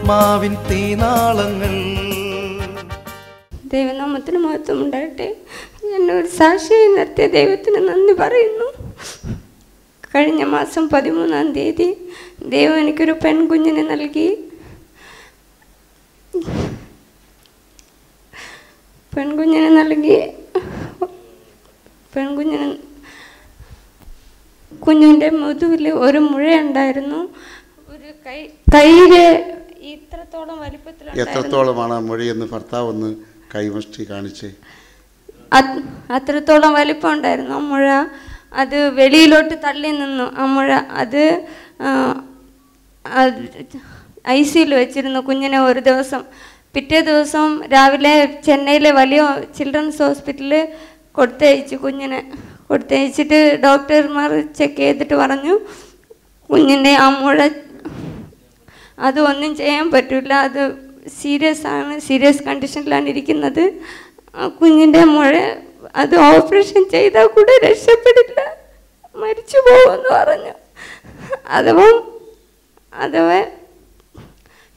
ആത്മാവിൻ തീനാളങ്ങൾ. ദൈവനാമത്തിന് മഹത്വം ഉണ്ടാകട്ടെ. എന്നെ ഒരു സാക്ഷിയായി നിർത്തിയ ദൈവത്തിന് നന്ദി പറയുന്നു. കഴിഞ്ഞ മാസം 13-ാം തീയതി ദൈവം എനിക്കൊരു പെൺകുഞ്ഞിനെ നൽകി. കുഞ്ഞിൻ്റെ മുതുവിൽ ഒരു മുഴയുണ്ടായിരുന്നു. ഒരു കൈയില് ഇത്രത്തോളം വലിപ്പത്തിലുണ്ടായിരുന്നു. എത്രത്തോളമാണ് ആ മുഴയെന്ന് ഭർത്താവ് ഒന്ന് കൈമുഷ്ടി കാണിച്ച്. അത്രത്തോളം വലിപ്പം ഉണ്ടായിരുന്നു ആ മുഴ. അത് വെളിയിലോട്ട് തള്ളി നിന്നു ആ മുഴ. അത് ICUയിൽ വെച്ചിരുന്നു കുഞ്ഞിനെ ഒരു ദിവസം. പിറ്റേ ദിവസം രാവിലെ ചെന്നൈയിലെ വലിയ ചിൽഡ്രൻസ് ഹോസ്പിറ്റലിൽ കൊടുത്തയച്ചു. കുഞ്ഞിനെ കൊടുത്തയച്ചിട്ട് ഡോക്ടർമാർ ചെക്ക് ചെയ്തിട്ട് പറഞ്ഞു കുഞ്ഞിൻ്റെ ആ മുഴ അത് ഒന്നും ചെയ്യാൻ പറ്റില്ല, അത് സീരിയസ് കണ്ടീഷനിലാണ് ഇരിക്കുന്നത്. കുഞ്ഞിൻ്റെ മുഴ അത് ഓപ്പറേഷൻ ചെയ്താൽ കൂടെ രക്ഷപ്പെടില്ല, മരിച്ചു പോകുമെന്ന് പറഞ്ഞു. അഥവാ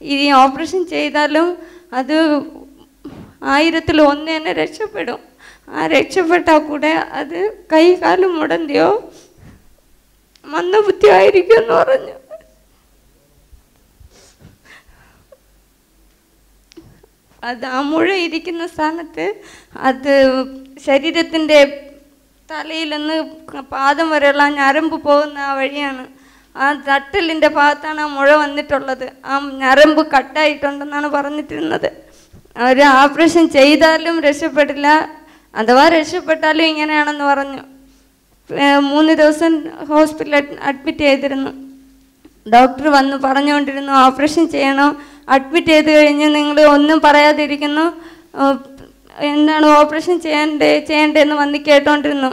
ഈ ഓപ്പറേഷൻ ചെയ്താലും അത് 1000-ൽ 1 തന്നെ രക്ഷപ്പെടും. ആ രക്ഷപ്പെട്ടാൽ കൂടെ അത് കൈ കാലും മുടന്തിയോ മന്ദബുദ്ധിയോ ആയിരിക്കും എന്ന് പറഞ്ഞു. അത് ആ മുഴ ഇരിക്കുന്ന സ്ഥാനത്ത് അത് ശരീരത്തിൻ്റെ തലയിൽ നിന്ന് പാദം വരെയുള്ള ഞരമ്പ് പോകുന്ന ആ വഴിയാണ്. ആ തട്ടലിൻ്റെ ഭാഗത്താണ് ആ മുഴ വന്നിട്ടുള്ളത്. ആ ഞരമ്പ് കട്ടായിട്ടുണ്ടെന്നാണ് പറഞ്ഞിട്ടിരുന്നത്. അവർ ഓപ്പറേഷൻ ചെയ്താലും രക്ഷപ്പെടില്ല, അഥവാ രക്ഷപ്പെട്ടാലും ഇങ്ങനെയാണെന്ന് പറഞ്ഞു. 3 ദിവസം ഹോസ്പിറ്റലിൽ അഡ്മിറ്റ് ചെയ്തിരുന്നു. ഡോക്ടർ വന്ന് പറഞ്ഞുകൊണ്ടിരുന്നു ഓപ്പറേഷൻ ചെയ്യണം, അഡ്മിറ്റ് ചെയ്ത് കഴിഞ്ഞ് നിങ്ങൾ ഒന്നും പറയാതിരിക്കുന്നു, എന്താണ് ഓപ്പറേഷൻ ചെയ്യണ്ടേന്ന് വന്ന് കേട്ടോണ്ടിരുന്നു.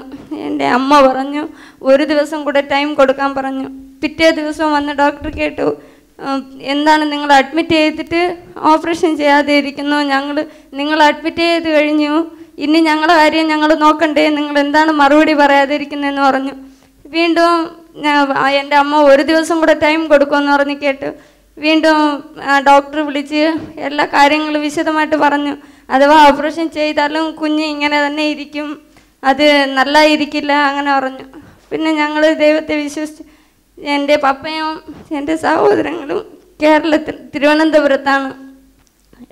എൻ്റെ അമ്മ പറഞ്ഞു 1 ദിവസം കൂടെ ടൈം കൊടുക്കാൻ പറഞ്ഞു. പിറ്റേ ദിവസം വന്ന് ഡോക്ടർ കേട്ടു, എന്താണ് നിങ്ങൾ അഡ്മിറ്റ് ചെയ്തിട്ട് ഓപ്പറേഷൻ ചെയ്യാതെ ഇരിക്കുന്നു, നിങ്ങൾ അഡ്മിറ്റ് ചെയ്ത് കഴിഞ്ഞു, ഇനി ഞങ്ങളുടെ കാര്യം ഞങ്ങൾ നോക്കണ്ടേ, നിങ്ങൾ എന്താണ് മറുപടി പറയാതെ ഇരിക്കുന്നതെന്ന് പറഞ്ഞു. വീണ്ടും എൻ്റെ അമ്മ 1 ദിവസം കൂടെ ടൈം കൊടുക്കുമെന്ന് പറഞ്ഞ് കേട്ടു. വീണ്ടും ഡോക്ടർ വിളിച്ച് എല്ലാ കാര്യങ്ങളും വിശദമായിട്ട് പറഞ്ഞു. അഥവാ ഓപ്പറേഷൻ ചെയ്താലും കുഞ്ഞ് ഇങ്ങനെ തന്നെ ഇരിക്കും, അത് നല്ലതായിരിക്കില്ല അങ്ങനെ പറഞ്ഞു. പിന്നെ ഞങ്ങൾ ദൈവത്തെ വിശ്വസിച്ച് എൻ്റെ പപ്പയും എൻ്റെ സഹോദരങ്ങളും കേരളത്തിൽ തിരുവനന്തപുരത്താണ്.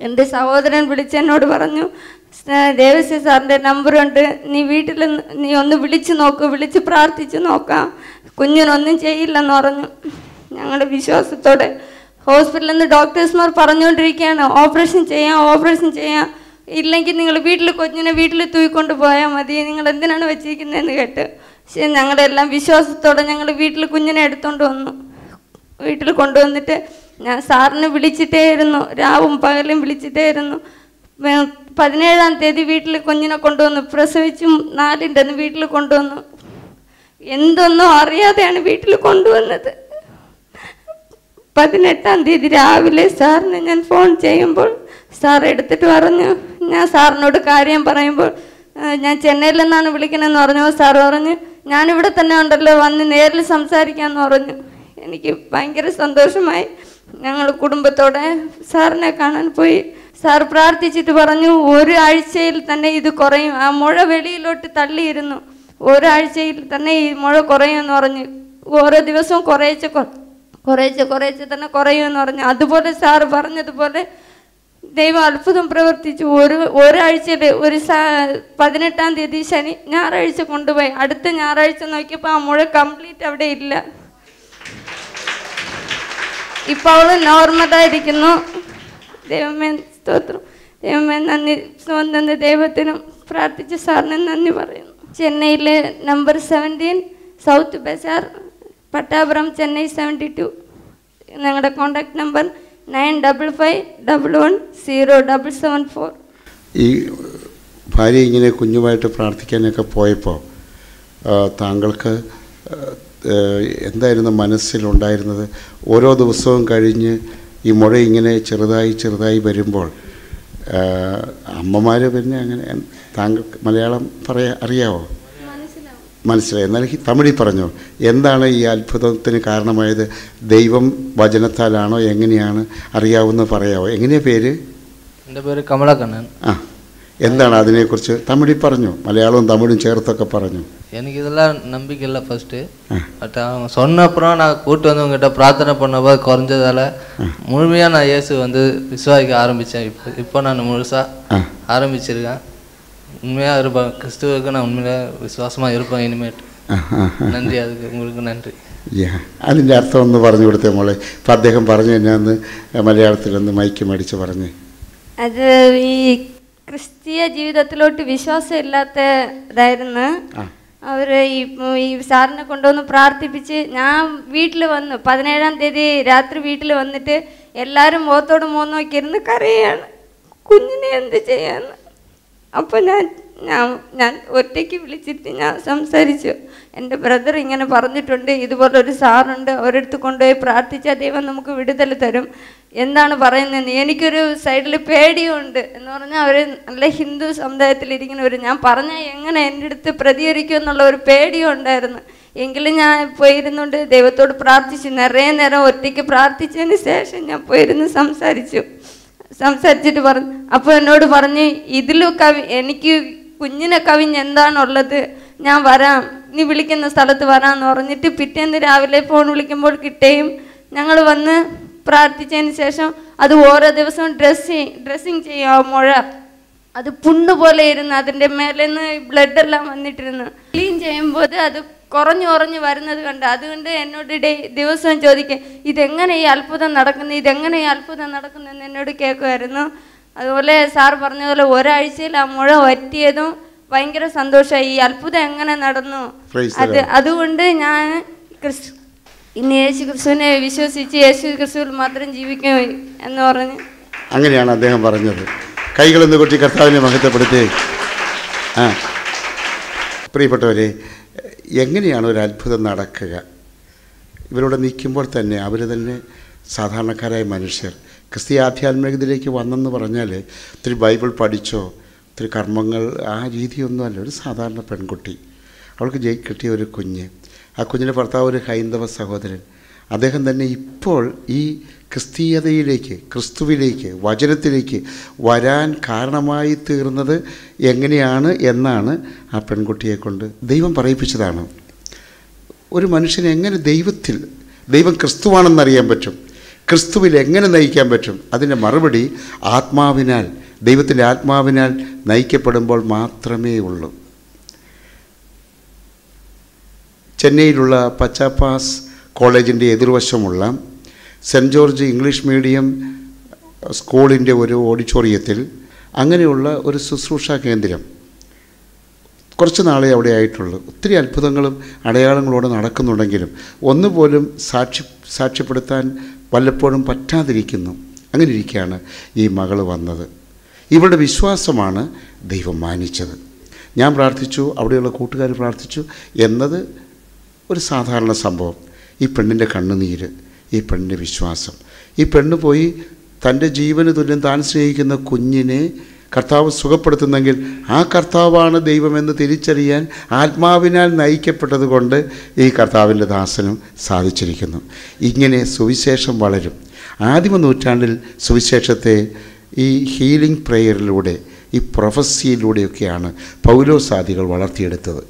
എൻ്റെ സഹോദരൻ വിളിച്ച് എന്നോട് പറഞ്ഞു, ദേവസ്യ സാറിൻ്റെ നമ്പറുണ്ട്, നീ ഒന്ന് വിളിച്ച് നോക്ക്, വിളിച്ച് പ്രാർത്ഥിച്ച് നോക്കാം, കുഞ്ഞിനൊന്നും ചെയ്യില്ലെന്ന് പറഞ്ഞു. ഞങ്ങളുടെ വിശ്വാസത്തോടെ ഹോസ്പിറ്റലിൽ നിന്ന് ഡോക്ടേഴ്സ്മാർ പറഞ്ഞുകൊണ്ടിരിക്കുകയാണ് ഓപ്പറേഷൻ ചെയ്യാം, ഇല്ലെങ്കിൽ നിങ്ങൾ കുഞ്ഞിനെ വീട്ടിൽ തൂയിക്കൊണ്ട് പോയാൽ മതി, നിങ്ങൾ എന്തിനാണ് വെച്ചിരിക്കുന്നതെന്ന് കേട്ട്. പക്ഷേ ഞങ്ങളെല്ലാം വിശ്വാസത്തോടെ ഞങ്ങൾ വീട്ടിൽ കുഞ്ഞിനെ എടുത്തുകൊണ്ട് വന്നു. വീട്ടിൽ കൊണ്ടുവന്നിട്ട് ഞാൻ സാറിന് വിളിച്ചിട്ടേയിരുന്നു, രാവും പകലും വിളിച്ചിട്ടേയിരുന്നു. 17-ാം തീയതി വീട്ടിൽ കുഞ്ഞിനെ കൊണ്ടുവന്നു, പ്രസവിച്ചും 4-ൻ്റെ അന്ന് വീട്ടിൽ കൊണ്ടുവന്നു. എന്തൊന്നും അറിയാതെയാണ് വീട്ടിൽ കൊണ്ടുവന്നത്. 18-ാം തീയതി രാവിലെ സാറിന് ഞാൻ ഫോൺ ചെയ്യുമ്പോൾ സാർ എടുത്തിട്ട് പറഞ്ഞു, ഞാൻ സാറിനോട് കാര്യം പറയുമ്പോൾ ഞാൻ ചെന്നൈയിൽ നിന്നാണ് വിളിക്കണമെന്ന് പറഞ്ഞു. സാർ പറഞ്ഞു ഞാനിവിടെ തന്നെ ഉണ്ടല്ലോ, വന്ന് നേരിൽ സംസാരിക്കാമെന്ന് പറഞ്ഞു. എനിക്ക് ഭയങ്കര സന്തോഷമായി. ഞങ്ങൾ കുടുംബത്തോടെ സാറിനെ കാണാൻ പോയി. സാർ പ്രാർത്ഥിച്ചിട്ട് പറഞ്ഞു 1 ആഴ്ചയിൽ തന്നെ ഇത് കുറയും. ആ മുഴ വെളിയിലോട്ട് തള്ളിയിരുന്നു, 1 ആഴ്ചയിൽ തന്നെ ഈ മുഴ കുറയുമെന്ന് പറഞ്ഞു. ഓരോ ദിവസവും കുറേശ്ശെ തന്നെ കുറയുമെന്ന് പറഞ്ഞു. അതുപോലെ സാർ പറഞ്ഞതുപോലെ ദൈവം അത്ഭുതം പ്രവർത്തിച്ചു. ഒരാഴ്ചയിൽ 18-ാം തീയതി ഞായറാഴ്ച കൊണ്ടുപോയി. അടുത്ത ഞായറാഴ്ച നോക്കിയപ്പോൾ ആ മുഴ കംപ്ലീറ്റ് അവിടെ ഇല്ല. ഇപ്പോൾ അവൾ നോർമലായിരിക്കുന്നു. ദൈവമേ സ്തോത്രം, ദൈവമേ നന്ദി. സ്വന്തം ദൈവത്തിനും പ്രാർത്ഥിച്ച് സാറിന് നന്ദി പറയുന്നു. ചെന്നൈയിലെ നമ്പർ 17 സൗത്ത് ബസാർ, പട്ടാപുരം, ചെന്നൈ 72. ഞങ്ങളുടെ കോൺടാക്ട് നമ്പർ 9551107774. ഈ ഭാര്യ ഇങ്ങനെ കുഞ്ഞുമായിട്ട് പ്രാർത്ഥിക്കാനൊക്കെ പോയപ്പോൾ താങ്കൾക്ക് എന്തായിരുന്നു മനസ്സിലുണ്ടായിരുന്നത്? ഓരോ ദിവസവും കഴിഞ്ഞ് ഈ മുഴ ഇങ്ങനെ ചെറുതായി വരുമ്പോൾ അമ്മമാർ പിന്നെ അങ്ങനെ താങ്കൾക്ക് മലയാളം അറിയാവോ? മനസ്സിലായി. എന്നാൽ തമിഴിൽ പറഞ്ഞോ, എന്താണ് ഈ അത്ഭുതത്തിന് കാരണമായത്? ദൈവം വചനത്താലാണോ, എങ്ങനെയാണ് അറിയാവുന്ന പറയാവോ? എങ്ങനെയാ പേര്? എൻ്റെ പേര് കമലക്കണ്ണൻ. ആ, എന്താണ് അതിനെക്കുറിച്ച് തമിഴിൽ പറഞ്ഞു, மலையாளம் தமிழும் ചേർത്തൊക്കെ പറഞ്ഞു. எனக்கு இதெல்லாம் நம்பிக்கை இல்லை ஃபஸ்ட்டு. பட் அவங்க சொன்ன அப்புறம் நான் கூட்டு வந்து உங்ககிட்ட பிரார்த்தனை பண்ணப்போ குறைஞ்சதால் முழுமையாக நான் இயேசு வந்து விசுவாசிக்க ஆரம்பித்தேன். இப்போ நான் முழுசாக ஆரம்பிச்சிருக்கேன். உண்மையாக இருப்பேன், கிறிஸ்துவுக்கு நான் உண்மையாக விசுவாசமாக இருப்பேன் இனிமேட்டு. നന്ദി, அதுக்கு உங்களுக்கு നന്ദി. അതിൻ്റെ അർത്ഥം ഒന്ന് പറഞ്ഞു കൊടുത്തേ മോളെ. അപ്പം അദ്ദേഹം പറഞ്ഞു എന്നാന്ന് മലയാളത്തിലൊന്ന് മൈക്ക് മേടിച്ച് പറഞ്ഞേ. അത് ഈ ക്രിസ്തീയ ജീവിതത്തിലോട്ട് വിശ്വാസം ഇല്ലാത്തതായിരുന്നു. അവർ ഈ സാറിനെ കൊണ്ടുവന്ന് പ്രാർത്ഥിപ്പിച്ച് ഞാൻ വീട്ടിൽ വന്നു. 17-ാം തീയതി രാത്രി വീട്ടിൽ വന്നിട്ട് എല്ലാവരും മുഖത്തോട് മുഖം നോക്കിയിരുന്ന് കരയാണ്, കുഞ്ഞിനെ എന്ത് ചെയ്യാന്ന്. അപ്പോൾ ഞാൻ ഒറ്റയ്ക്ക് വിളിച്ചിട്ട് ഞാൻ സംസാരിച്ചു. എൻ്റെ ബ്രദർ ഇങ്ങനെ പറഞ്ഞിട്ടുണ്ട്, ഇതുപോലൊരു സാറുണ്ട്, അവരടുത്ത് കൊണ്ടുപോയി പ്രാർത്ഥിച്ചാൽ ദൈവം നമുക്ക് വിടുതൽ തരും, എന്താണ് പറയുന്നതെന്ന്. എനിക്കൊരു സൈഡിൽ പേടിയുണ്ട് എന്ന് പറഞ്ഞാൽ അവർ നല്ല ഹിന്ദു സമുദായത്തിലിരിക്കുന്നവർ. ഞാൻ പറഞ്ഞാൽ എങ്ങനെ എൻ്റെ അടുത്ത് പ്രതികരിക്കും എന്നുള്ള ഒരു പേടിയും ഉണ്ടായിരുന്നു. എങ്കിലും ഞാൻ പോയിരുന്നുകൊണ്ട് ദൈവത്തോട് പ്രാർത്ഥിച്ചു. നിറയെ നേരം ഒറ്റയ്ക്ക് പ്രാർത്ഥിച്ചതിന് ശേഷം ഞാൻ പോയിരുന്ന് സംസാരിച്ചിട്ട് പറഞ്ഞു. അപ്പോൾ എന്നോട് പറഞ്ഞ്, ഇതിലും എനിക്ക് കുഞ്ഞിനെ കവിഞ്ഞ് എന്താണുള്ളത്, ഞാൻ വരാം, നീ വിളിക്കുന്ന സ്ഥലത്ത് വരാമെന്ന് പറഞ്ഞിട്ട് പിറ്റേന്ന് രാവിലെ ഫോൺ വിളിക്കുമ്പോൾ കിട്ടുകയും ഞങ്ങൾ വന്ന് പ്രാർത്ഥിച്ചതിന് ശേഷം അത് ഓരോ ദിവസവും ഡ്രസ്സിങ് ചെയ്യും. മുഴ അത് പുണ്ണുപോലെ ഇരുന്ന് അതിൻ്റെ മേലെ നിന്ന് ബ്ലഡെല്ലാം വന്നിട്ടിരുന്നു. ക്ലീൻ ചെയ്യുമ്പോൾ അത് കുറഞ്ഞു വരുന്നത് കണ്ട് അതുകൊണ്ട് എന്നോട് ദിവസവും ചോദിക്കുക, ഇതെങ്ങനെ ഈ അത്ഭുതം നടക്കുന്നതെന്ന് എന്നോട് കേൾക്കുമായിരുന്നു. അതുപോലെ സാർ പറഞ്ഞ പോലെ ഒരാഴ്ചയിൽ ആ മുഴ വറ്റിയതും ഭയങ്കര സന്തോഷമായി. ഈ അത്ഭുതം എങ്ങനെ നടന്നു, അതുകൊണ്ട് ഞാൻ ഇന്ന് യേശു ക്രിസ്തുവിനെ വിശ്വസിച്ച് യേശു ക്രിസ്തുവിൽ മാത്രം ജീവിക്കും എന്ന് പറഞ്ഞ് അങ്ങനെയാണ് അദ്ദേഹം പറഞ്ഞത്. കൈകളൊന്ന് കൊട്ടി കർത്താവിനെ മഹത്വപ്പെടുത്തി. പ്രിയപ്പെട്ടവരെ, എങ്ങനെയാണ് ഒരു അത്ഭുതം നടക്കുക? ഇവരോട് നിൽക്കുമ്പോൾ തന്നെ അവർ തന്നെ സാധാരണക്കാരായ മനുഷ്യർ ക്രിസ്തീയ ആധ്യാത്മികതയിലേക്ക് വന്നെന്ന് പറഞ്ഞാൽ ഒത്തിരി ബൈബിൾ പഠിച്ചോ ഒത്തിരി കർമ്മങ്ങൾ ആ രീതിയൊന്നുമല്ല. ഒരു സാധാരണ പെൺകുട്ടി, അവൾക്ക് കിട്ടിയ ഒരു കുഞ്ഞ്, ആ കുഞ്ഞിൻ്റെ ഭർത്താവ് ഒരു ഹൈന്ദവ സഹോദരൻ. അദ്ദേഹം തന്നെ ഇപ്പോൾ ഈ ക്രിസ്തീയതയിലേക്ക്, ക്രിസ്തുവിലേക്ക്, വചനത്തിലേക്ക് വരാൻ കാരണമായി തീർന്നത് എങ്ങനെയാണ് എന്നാണ് ആ പെൺകുട്ടിയെ കൊണ്ട് ദൈവം പറയിപ്പിച്ചതാണ്. ഒരു മനുഷ്യനെ എങ്ങനെ ദൈവം ക്രിസ്തുവാണെന്നറിയാൻ പറ്റും, ക്രിസ്തുവിൽ എങ്ങനെ നയിക്കാൻ പറ്റും? അതിൻ്റെ മറുപടി ആത്മാവിനാൽ, ദൈവത്തിൻ്റെ ആത്മാവിനാൽ നയിക്കപ്പെടുമ്പോൾ മാത്രമേ ഉള്ളൂ. ചെന്നൈയിലുള്ള പച്ചാപ്പാസ് കോളേജിൻ്റെ എതിർവശമുള്ള സെൻറ്റ് ജോർജ് ഇംഗ്ലീഷ് മീഡിയം സ്കൂളിൻ്റെ ഒരു ഓഡിറ്റോറിയത്തിൽ അങ്ങനെയുള്ള ഒരു ശുശ്രൂഷാ കേന്ദ്രം കുറച്ച് നാളെ അവിടെ ആയിട്ടുള്ളൂ. ഒത്തിരി അത്ഭുതങ്ങളും അടയാളങ്ങളോടെ നടക്കുന്നുണ്ടെങ്കിലും ഒന്നുപോലും സാക്ഷ്യപ്പെടുത്താൻ വല്ലപ്പോഴും പറ്റാതിരിക്കുന്നു. അങ്ങനെ ഇരിക്കുകയാണ് ഈ മകൾ വന്നത്. ഇവളുടെ വിശ്വാസമാണ് ദൈവം മാനിച്ചത്. ഞാൻ പ്രാർത്ഥിച്ചു, അവിടെയുള്ള കൂട്ടുകാർ പ്രാർത്ഥിച്ചു എന്നത് ഒരു സാധാരണ സംഭവം. ഈ പെണ്ണിൻ്റെ കണ്ണുനീര്, ഈ പെണ്ണിൻ്റെ വിശ്വാസം, ഈ പെണ്ണ് പോയി തൻ്റെ ജീവന് തുല്യം താൻ സ്നേഹിക്കുന്ന കുഞ്ഞിനെ കർത്താവ് സുഖപ്പെടുത്തുന്നെങ്കിൽ ആ കർത്താവാണ് ദൈവമെന്ന് തിരിച്ചറിയാൻ ആത്മാവിനാൽ നയിക്കപ്പെട്ടത് കൊണ്ട് ഈ കർത്താവിൻ്റെ ദാസനും സാധിച്ചിരിക്കുന്നു. ഇങ്ങനെ സുവിശേഷം വളരും. ആദിമ നൂറ്റാണ്ടിൽ സുവിശേഷത്തെ ഈ ഹീലിംഗ് പ്രേയറിലൂടെ, ഈ പ്രൊഫസിയിലൂടെയൊക്കെയാണ് പൗലോസാദികൾ വളർത്തിയെടുത്തത്.